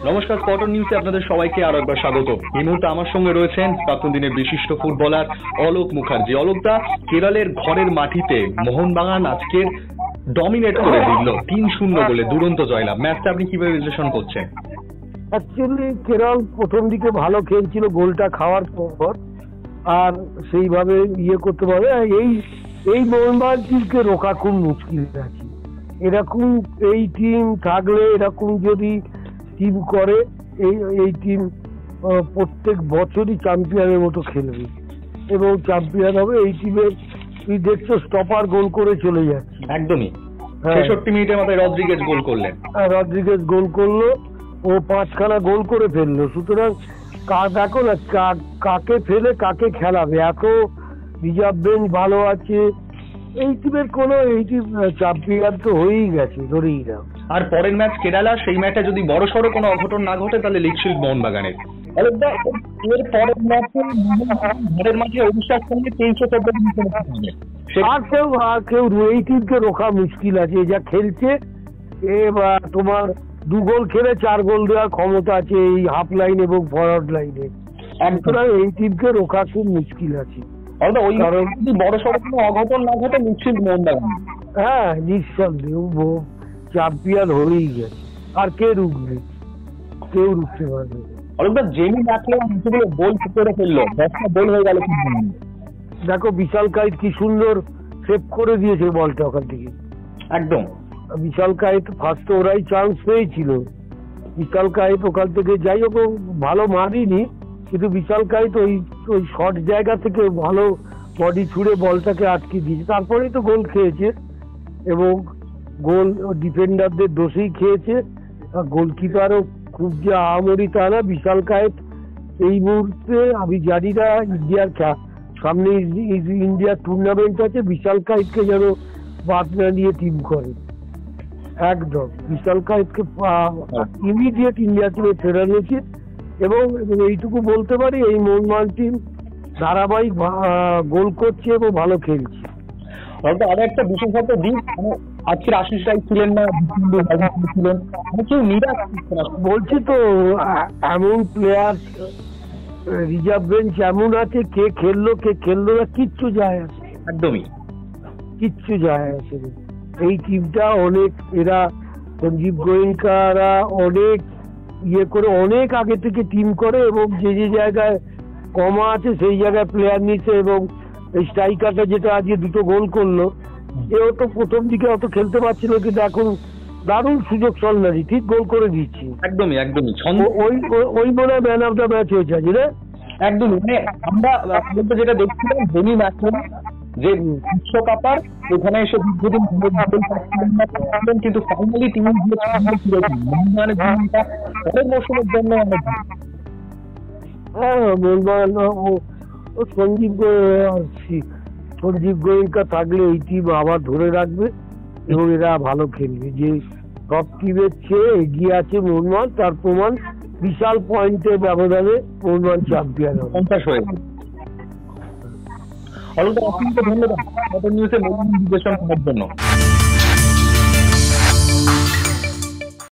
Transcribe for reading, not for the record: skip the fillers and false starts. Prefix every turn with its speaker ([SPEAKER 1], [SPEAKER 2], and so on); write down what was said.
[SPEAKER 1] নমস্কার, স্পটন নিউজে আপনাদের সবাইকে আরো একবার স্বাগত। এই মুহূর্তে আমার সঙ্গে রয়েছেন প্রাক্তন দিনের বিশিষ্ট ফুটবলার অলোক মুখার্জি। অলোকদা, কেরলের ঘরের মাটিতে মোহনবাগান আজকের ডমিনেট করে দিল 3-0 গোলে, দুরন্ত জয়লাভ। ম্যাচটা আপনি কিভাবে বিশ্লেষণ করছেন?
[SPEAKER 2] অ্যাকচুয়ালি কেরল প্রথম দিকে ভালো খেলছিল গোলটা খাওয়ার পর, আর সেইভাবে করতে পারে। এই মোহনবাগান টিমকে রোকা খুব মুশকিল আছে। এরকম এই টিম থাকলে, এরকম যদি টিম করে, এই টিম প্রত্যেক বছরই চ্যাম্পিয়নের মতো খেলবে এবং চ্যাম্পিয়ন হবে। এই টিমের তুই দেখছো স্টপার গোল করে চলে যাচ্ছে।
[SPEAKER 1] একদমই 66 মিনিটের মাথায় রদ্রিগেজ গোল করলেন।
[SPEAKER 2] রদ্রিগেজ গোল করলো, ও 5খানা গোল করে ফেললো। সুতরাং দেখো না কাকে ফেলে কাকে খেলাবে। এত রিজার্ভ বেঞ্চ ভালো আছে এই টিমের, এই টিম চ্যাম্পিয়ন তো হয়েই গেছে ধরেই না।
[SPEAKER 1] আর পরের ম্যাচ কেরালা, সেই ম্যাচে যদি বড়সড় কোনো অঘটন না ঘটে তাহলে লিগ শিল্ড মোহনবাগানের। এর পরের ম্যাচে ঘরের মাঠে অভিষেক সঙ্গে 23
[SPEAKER 2] আর কেউ এই টিমকে রোখা মুশকিল আছে। যা খেলছে তোমার 2 গোল খেলে 4 গোল দেওয়ার ক্ষমতা আছে এই হাফ লাইন এবং ফরওয়ার্ড লাইনে। সুতরাং এই টিমকে রোখা খুব মুশকিল আছে।
[SPEAKER 1] কারণ বড়সড় কোনো অঘটন না ঘটে লিগ শিল্ড মোহনবাগান,
[SPEAKER 2] হ্যাঁ নিঃসন্দেহ চ্যাম্পিয়ন হয়েই গেছে। আর কেউ রুখতে পারবে।
[SPEAKER 1] জেমি ম্যাকলেন গোল করে ফেললো, 10টা গোল হয়ে গেল।
[SPEAKER 2] দেখো বিশাল কাইত কি সুন্দর সেভ করে দিয়েছে বলটা ওখান থেকে।
[SPEAKER 1] একদম
[SPEAKER 2] বিশাল কাইত ফার্স্ট ওরাই চান্স পেয়েছিল। বিশাল কাইত ওখান থেকে যাই হোক ভালো মারিনি, কিন্তু বিশাল কাইত ওই শর্ট জায়গা থেকে ভালো বডি ছুড়ে বলটাকে আটকে দিয়েছে। তারপরেই তো গোল খেয়েছে এবং গোল ডিফেন্ডারদের দোষেই খেয়েছে। গোলকিপারও খুব যে আহামরি তা না। বিশাল কায়েত এই মুহূর্তে আমি জানি না, ইন্ডিয়ার সামনে ইন্ডিয়ার টুর্নামেন্ট আছে, বিশাল কায়েতকে যেন বাদ না নিয়ে টিম করে। একদম বিশাল কায়েতকে ইমিডিয়েট ইন্ডিয়া টিমে ফেরানো উচিত। এবং এইটুকু বলতে পারি, এই মোহনবাগান টিম ধারাবাহিক গোল করছে এবং ভালো খেলছে।
[SPEAKER 1] আর একটা বিশেষত দিক, আজকের আশিস রায় ছিলেন না, ছিলেন বলছি
[SPEAKER 2] তো, এমন প্লেয়ার রিজার্ভ বেঞ্চ এমন আছে, কে খেললো না কিচ্ছু যায় আসে।
[SPEAKER 1] একদমই
[SPEAKER 2] কিচ্ছু যায় আসে। এই টিমটা অনেক, এরা সঞ্জীব গোয়েঙ্কারা অনেক করে অনেক আগে থেকে টিম করে এবং যে জায়গায় কমা আছে সেই জায়গায় প্লেয়ার নিচ্ছে। এবং এই স্ট্রাইকারটা যেটা আজকে 2টো গোল করলো, এও তো প্রথম দিকে অত খেলতে পারছিল, কিন্তু এখন দারুণ সুযোগ সন্ধানী, ঠিক গোল করে দিচ্ছি।
[SPEAKER 1] একদমই
[SPEAKER 2] ওই মনে হয় ম্যান অফ দ্য ম্যাচ হয়েছে আজ রে।
[SPEAKER 1] একদমই আমরা যেটা দেখছিলাম, জেমি ম্যাকলেন যে বিশ্বকাপার ওখানে এসে দীর্ঘদিন কিন্তু ফাইনালি টিম পরের মৌসুমের জন্য
[SPEAKER 2] সঞ্জীব গোয়েঙ্কা থাকলে এই টিম আবার ধরে রাখবে এবং এরা ভালো খেলবে। যে সব টিমের চেয়ে এগিয়ে আছে মোহনবাগান, তার প্রমাণ বিশাল পয়েন্টের ব্যবধানে মোহনবাগান চ্যাম্পিয়ন হবে।
[SPEAKER 1] 50 হয়ে গেল। ধন্যবাদ নিউজে করার জন্য।